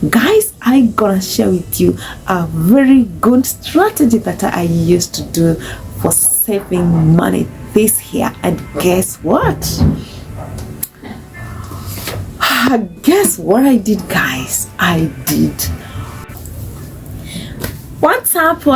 Guys, I gonna share with you a very good strategy that I used to do for saving money this year. And guess what? Guess what I did, guys? I did. What's up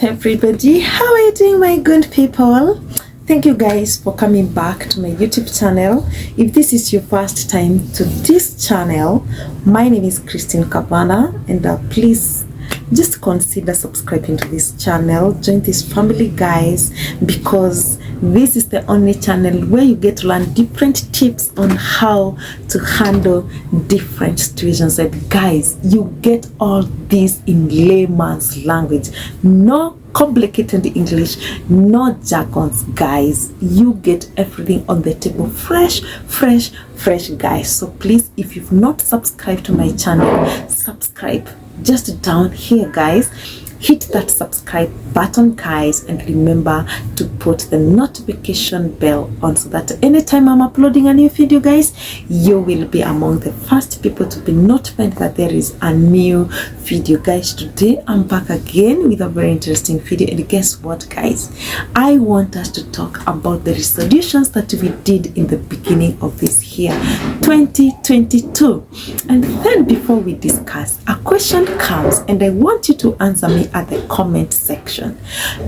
everybody? How are you doing, my good people? Thank you guys for coming back to my YouTube channel. If this is your first time to this channel, my name is Christine Kavana, and please just consider subscribing to this channel. Join this family, guys, because this is the only channel where you get to learn different tips on how to handle different situations. And guys, you get all this in layman's language. No complicated English, no jargons, guys. You get everything on the table, fresh, guys. So please, if you've not subscribed to my channel, subscribe just down here, guys. Hit that subscribe button, guys, and remember to put the notification bell on so that anytime I'm uploading a new video, guys, you will be among the first people to be notified that there is a new video. Guys, today I'm back again with a very interesting video, and guess what, guys? I want us to talk about the resolutions that we did in the beginning of this year 2022. And then before we discuss, a question comes and I want you to answer me at the comment section.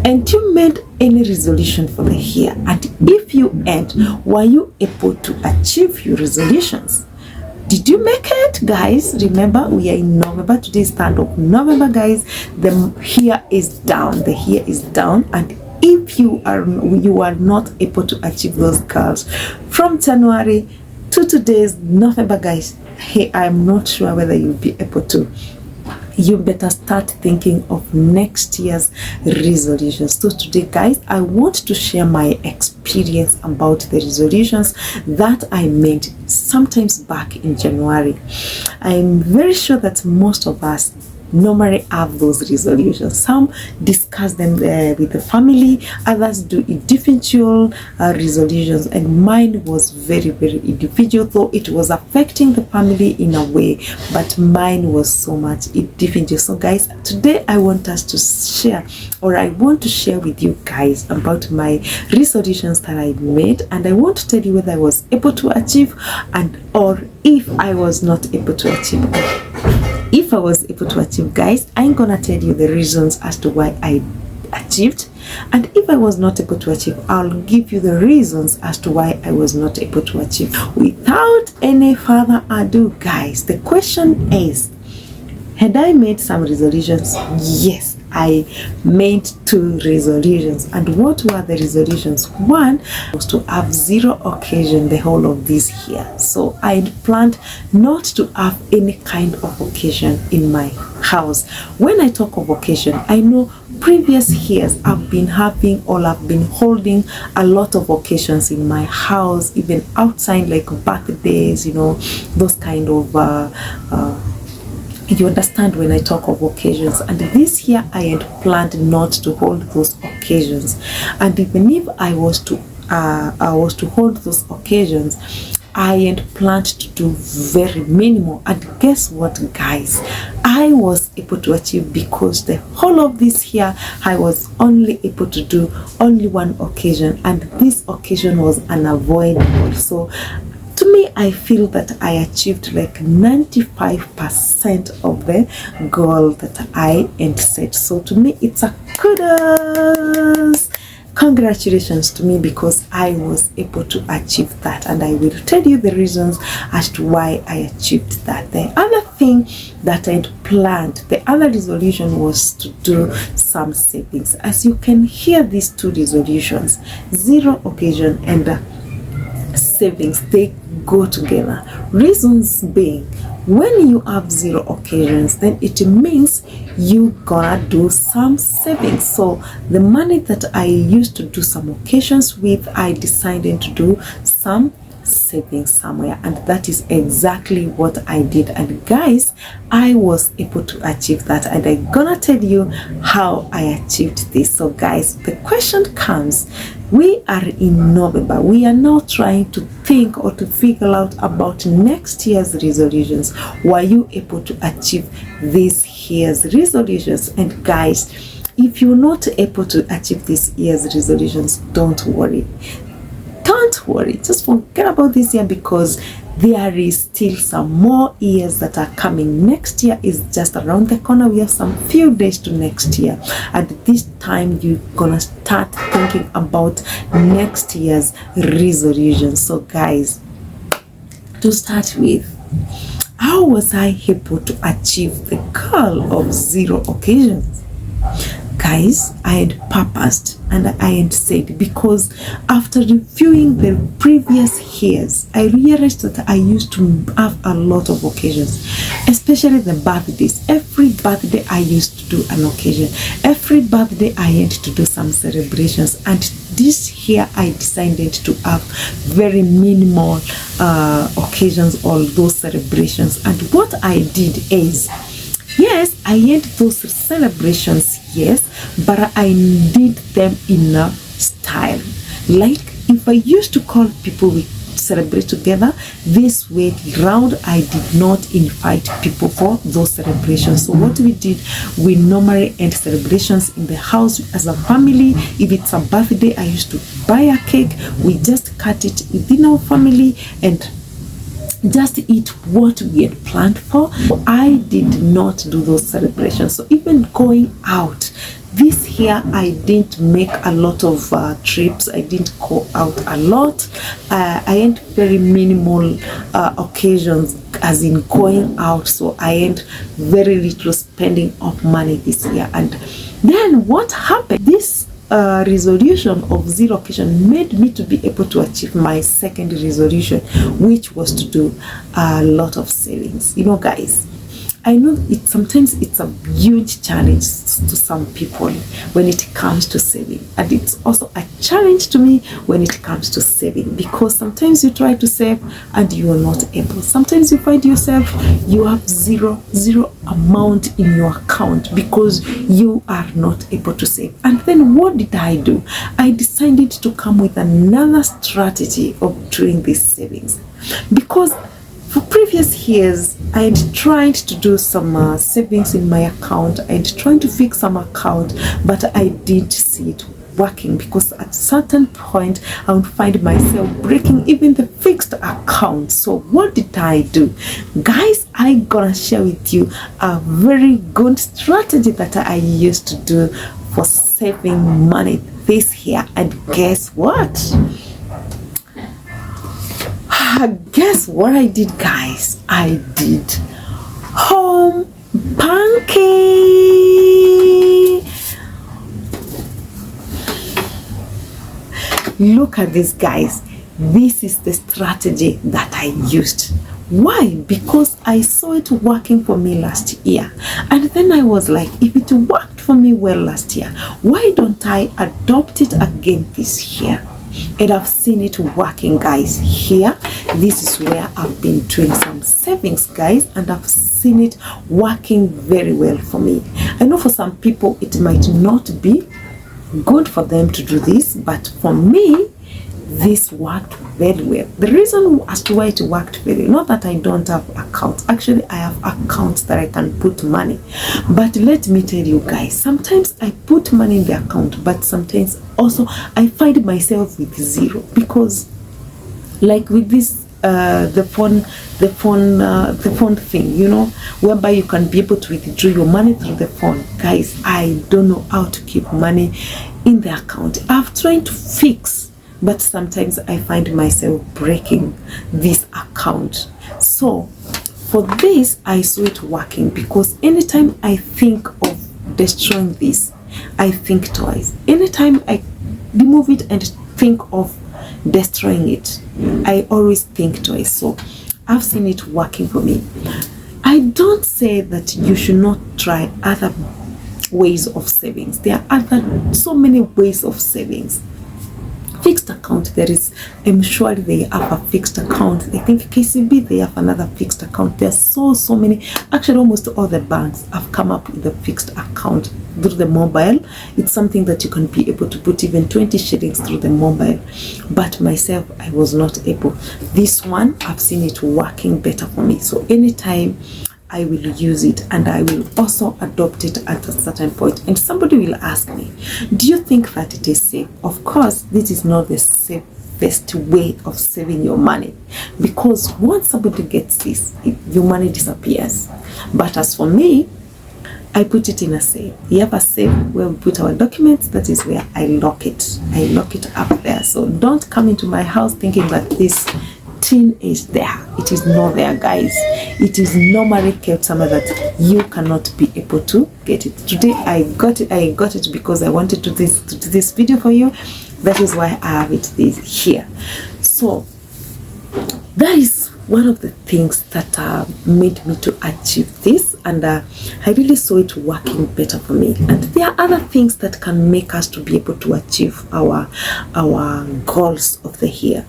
And you made any resolution for the year? And if you end, were you able to achieve your resolutions? Did you make it, guys? Remember, we are in November. Today is 3rd of November, guys. The year is down. The year is down. And if you are not able to achieve those goals from January to today's November, guys, hey, I'm not sure whether you'll be able to. You better start thinking of next year's resolutions. So today, guys, I want to share my experience about the resolutions that I made sometimes back in January. I'm very sure that most of us normally have those resolutions. Some discuss them with the family, others do individual resolutions, and mine was very individual, though it was affecting the family in a way, but mine was so much individual. So guys, today I want us to share, or I want to share with you guys about my resolutions that I made, and I want to tell you whether I was able to achieve or if I was not able to achieve. If I was able to achieve, guys, I'm gonna tell you the reasons as to why I achieved, and if I was not able to achieve, I'll give you the reasons as to why I was not able to achieve. Without any further ado, guys, the question is, had I made some resolutions? Yes, I made 2 resolutions. And what were the resolutions? One was to have 0 occasion the whole of this year. So I planned not to have any kind of occasion in my house. When I talk of occasion, I know previous years I've been having, or I've been holding a lot of occasions in my house, even outside, like birthdays, you know, those kind of you understand when I talk of occasions. And this year I had planned not to hold those occasions, and even if I was to hold those occasions, I had planned to do very minimal. And guess what, guys? I was able to achieve, because the whole of this year I was only able to do only 1 occasion, and this occasion was unavoidable. So to me, I feel that I achieved like 95% of the goal that I had set. So to me, it's a kudos. Congratulations to me, because I was able to achieve that, and I will tell you the reasons as to why I achieved that. The other thing that I had planned, the other resolution, was to do some savings. As you can hear, these 2 resolutions, 0 occasion and savings, they go together. Reasons being, when you have 0 occasions, then it means you gonna do some savings. So the money that I used to do some occasions with, I decided to do some saving somewhere, and that is exactly what I did. And guys, I was able to achieve that, and I'm gonna tell you how I achieved this. So guys, the question comes, we are in November. We are now trying to think or to figure out about next year's resolutions. Were you able to achieve this year's resolutions? And guys, if you're not able to achieve this year's resolutions, don't worry. Don't worry. Just forget about this year, because there is still some more years that are coming. Next year is just around the corner. We have some few days to next year. At this time, you're gonna start thinking about next year's resolutions. So guys, to start with, how was I able to achieve the goal of 0 occasions? Guys, I had purposed and I had said, because after reviewing the previous years, I realized that I used to have a lot of occasions, especially the birthdays. Every birthday I used to do an occasion. Every birthday I had to do some celebrations, and this year I decided to have very minimal occasions, all those celebrations. And what I did is, yes, I had those celebrations, yes, but I did them in a style. Like if I used to call people, we celebrate together, this way round I did not invite people for those celebrations. So what we did, we normally end celebrations in the house as a family. If it's a birthday, I used to buy a cake, we just cut it within our family and just eat what we had planned for. I did not do those celebrations. So even going out this year, I didn't make a lot of trips. I didn't go out a lot. I had very minimal occasions, as in going out. So I had very little spending of money this year. And then what happened? This resolution of 0 occasion made me to be able to achieve my second resolution, which was to do a lot of savings. You know guys, I know sometimes it's a huge challenge to some people when it comes to saving, and it's also a challenge to me when it comes to saving, because sometimes you try to save and you are not able. Sometimes you find yourself you have zero amount in your account because you are not able to save. And then what did I do? I decided to come with another strategy of doing these savings, because for previous years, I had tried to do some savings in my account. I had tried to fix some account, but I didn't see it working, because at a certain point, I would find myself breaking even the fixed account. So what did I do? Guys, I'm gonna share with you a very good strategy that I used to do for saving money this year. And guess what? Guess what I did, guys? I did home pancake. Look at this, guys. This is the strategy that I used. Why? Because I saw it working for me last year. And then I was like, if it worked for me well last year, why don't I adopt it again this year? And I've seen it working, guys. Here, this is where I've been doing some savings, guys, and I've seen it working very well for me. I know for some people it might not be good for them to do this, but for me, this worked very well. The reason as to why it worked very well, not that I don't have accounts. Actually, I have accounts that I can put money. But let me tell you guys, sometimes I put money in the account, but sometimes also I find myself with zero, because like with this the phone thing, you know, whereby you can be able to withdraw your money through the phone. Guys, I don't know how to keep money in the account. I've tried to fix, but sometimes I find myself breaking this account. So for this, I saw it working, because anytime I think of destroying this, I think twice. Anytime I remove it and think of destroying it, I always think twice. So I've seen it working for me. I don't say that you should not try other ways of savings. There are so many ways of savings. fixed account. I'm sure they have a fixed account. I think KCB, they have another fixed account. There's so many. Actually, almost all the banks have come up with a fixed account through the mobile. It's something that you can be able to put even 20 shillings through the mobile. But myself, I was not able. This one, I've seen it working better for me. So anytime I will use it, and I will also adopt it at a certain point. And somebody will ask me, do you think that it is safe? Of course, this is not the safest way of saving your money, because once somebody gets this, your money disappears. But as for me, I put it in a safe. You have a safe where we put our documents. That is where I lock it. I lock it up there. So don't come into my house thinking that this tin is there. It is not there, guys. It is normally kept somewhere that you cannot be able to get it. Today I got it because I wanted to do this video for you. That is why I have it here. So that is one of the things that made me to achieve this, and I really saw it working better for me. And there are other things that can make us to be able to achieve our goals of the year.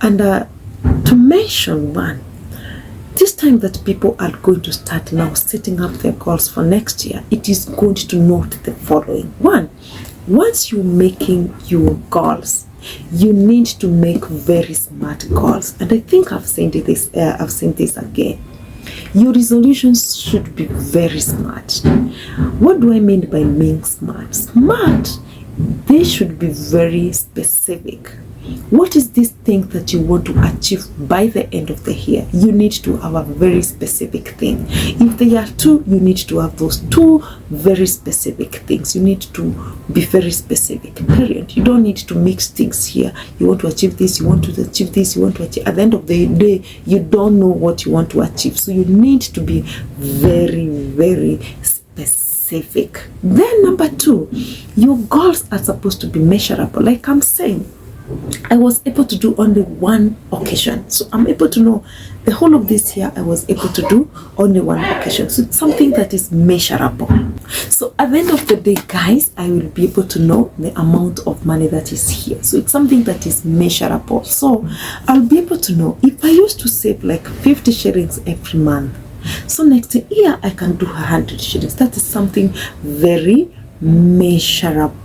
And to mention one, this time that people are going to start now setting up their goals for next year, it is good to note the following. One, once you're making your goals, you need to make very smart goals. And I think I've seen this again. Your resolutions should be very smart. What do I mean by being smart? Smart, they should be very specific. What is this thing that you want to achieve by the end of the year? You need to have a very specific thing. If there are two, you need to have those two very specific things. You need to be very specific, period. You don't need to mix things here. You want to achieve this, you want to achieve this, you want to achieve. At the end of the day, you don't know what you want to achieve. So you need to be very, very specific. Then number two, your goals are supposed to be measurable. Like I'm saying, I was able to do only one occasion. So I'm able to know the whole of this year I was able to do only one occasion. So it's something that is measurable. So at the end of the day, guys, I will be able to know the amount of money that is here. So it's something that is measurable. So I'll be able to know if I used to save like 50 shillings every month. So next year I can do 100 shillings. That is something very measurable.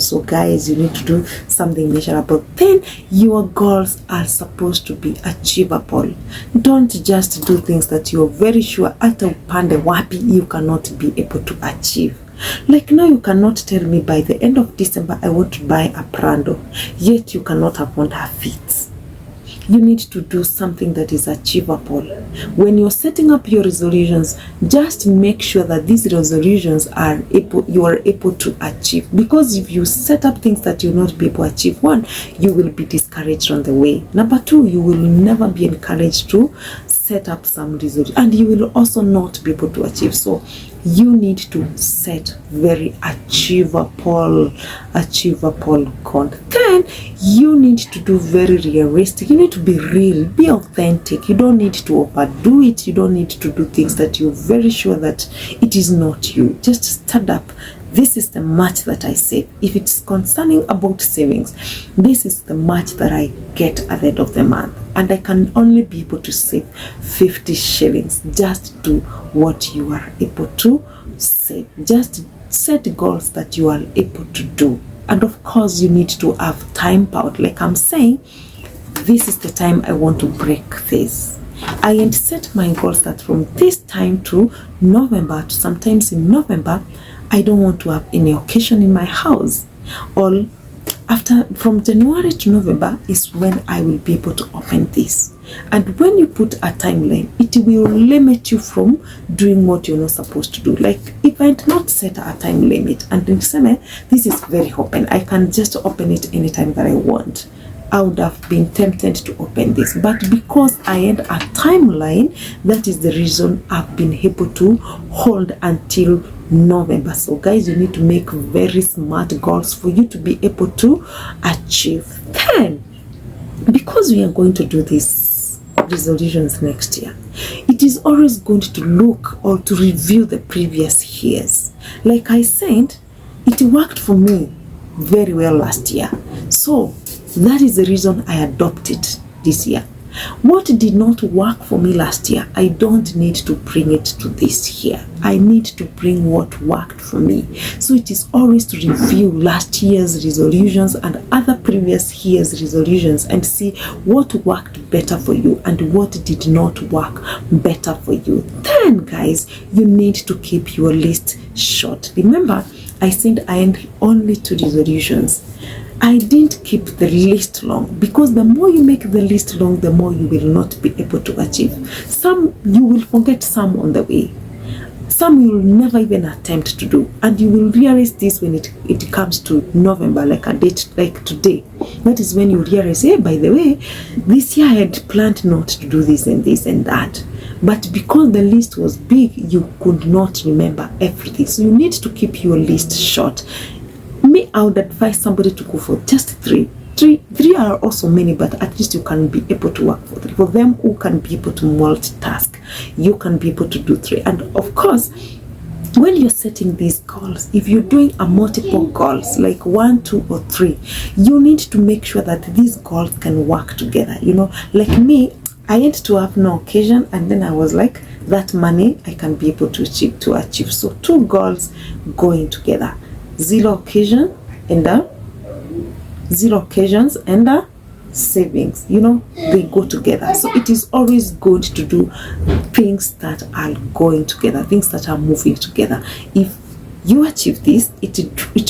So guys, you need to do something measurable. Then your goals are supposed to be achievable. Don't just do things that you're very sure ata upande wapi you cannot be able to achieve. Like now, you cannot tell me by the end of December I want to buy a Prado, yet you cannot afford her feet. You need to do something that is achievable. When you're setting up your resolutions, just make sure that these resolutions you are able to achieve. Because if you set up things that you'll not be able to achieve, one, you will be discouraged on the way. Number two, you will never be encouraged to set up some resolution, and you will also not be able to achieve. So you need to set very achievable goal. Then you need to do very realistic. You need to be real, be authentic. You don't need to overdo it. You don't need to do things that you're very sure that it is not you. Just stand up. This is the much that I save. If it's concerning about savings, this is the much that I get at the end of the month. And I can only be able to save 50 shillings. Just do what you are able to save. Just set goals that you are able to do. And of course, you need to have time bound. Like I'm saying, this is the time I want to break this. I set my goals that from this time to November, to sometimes in November, I don't want to have any occasion in my house. Or from January to November is when I will be able to open this. And when you put a timeline, it will limit you from doing what you're not supposed to do. Like if I did not set a time limit, and in summer, this is very open. I can just open it anytime that I want. I would have been tempted to open this, but because I had a timeline, that is the reason I've been able to hold until November. So guys, you need to make very smart goals for you to be able to achieve. Then, because we are going to do these resolutions next year, it is always going to look or to review the previous years. Like I said, it worked for me very well last year. So So that is the reason I adopted this year. What did not work for me last year, I don't need to bring it to this year. I need to bring what worked for me. So it is always to review last year's resolutions and other previous year's resolutions and see what worked better for you and what did not work better for you. Then, guys, you need to keep your list short. Remember, I said I had only 2 resolutions. I didn't keep the list long, because the more you make the list long, the more you will not be able to achieve. Some you will forget, some on the way, some you will never even attempt to do, and you will realize this when it comes to November, like a date like today. That is when you realize, hey, by the way, this year I had planned not to do this and this and that, but because the list was big, you could not remember everything. So you need to keep your list short. Me, I would advise somebody to go for just 3. 3 are also many, but at least you can be able to work for 3. For them who can be able to multitask, you can be able to do 3. And of course, when you're setting these goals, if you're doing a multiple goals, like 1, 2, or 3, you need to make sure that these goals can work together. You know, like me, I had to have no occasion, and then I was like, that money I can be able to achieve. So 2 goals going together. 0 occasions and savings, you know, they go together. So it is always good to do things that are going together, things that are moving together. If you achieve this, it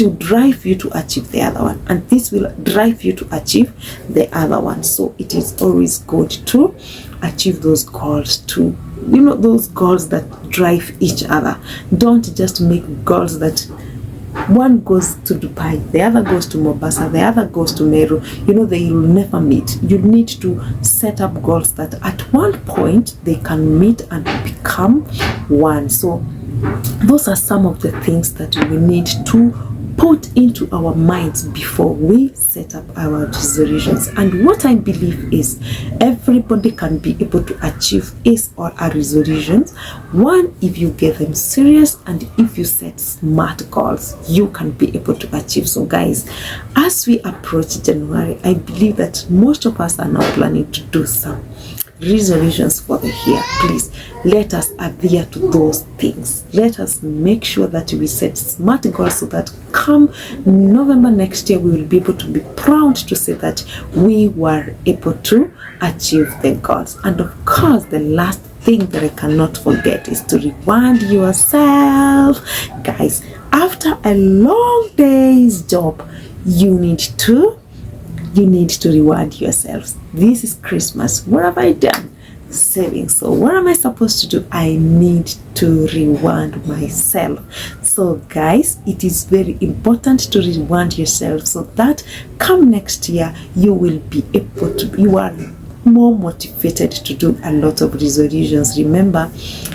will drive you to achieve the other one, and this will drive you to achieve the other one. So it is always good to achieve those goals too. You know, those goals that drive each other. Don't just make goals that one goes to Dubai, the other goes to Mombasa, the other goes to Meru. You know, they will never meet. You need to set up goals that at one point they can meet and become one. So those are some of the things that we need to put into our minds before we set up our resolutions. And what I believe is everybody can be able to achieve his or her resolutions. One, if you get them serious, and if you set smart goals, you can be able to achieve. So guys, as we approach January, I believe that most of us are now planning to do some resolutions for the year. Please let us adhere to those things. Let us make sure that we set smart goals, so that come November next year we will be able to be proud to say that we were able to achieve the goals. And of course, the last thing that I cannot forget is to reward yourself. Guys, after a long day's job, you need to reward yourselves. This is Christmas. What have I done? Saving. So what am I supposed to do? I need to reward myself. So guys, it is very important to reward yourself, so that come next year you will be able to, you are more motivated to do a lot of resolutions. Remember,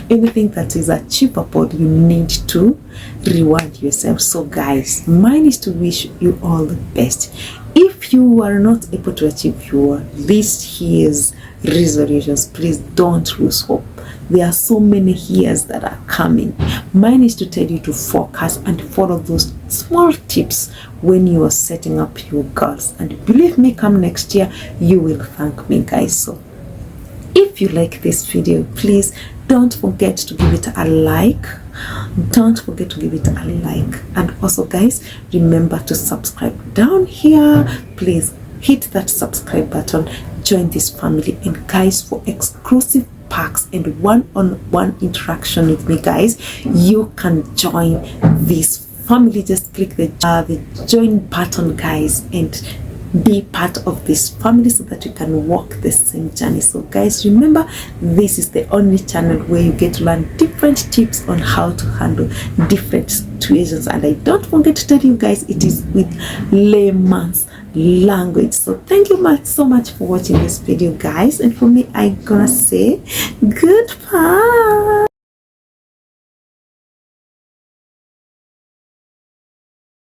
anything that is achievable, you need to reward yourself. So guys, mine is to wish you all the best. If you are not able to achieve this year's resolutions, please don't lose hope. There are so many years that are coming. Mine is to tell you to focus and follow those small tips when you are setting up your goals. And believe me, come next year, you will thank me, guys. So if you like this video, please don't forget to give it a like. Don't forget to give it a like. And also guys, remember to subscribe down here. Please hit that subscribe button, join this family, and guys, for exclusive packs and one-on-one interaction with me, guys, you can join this family. Just click the join button, guys, and be part of this family, so that you can walk the same journey. So guys, remember, this is the only channel where you get to learn different tips on how to handle different situations. And I don't forget to tell you guys, it is with layman's language. So thank you so much for watching this video, guys, and for me, I'm gonna say goodbye.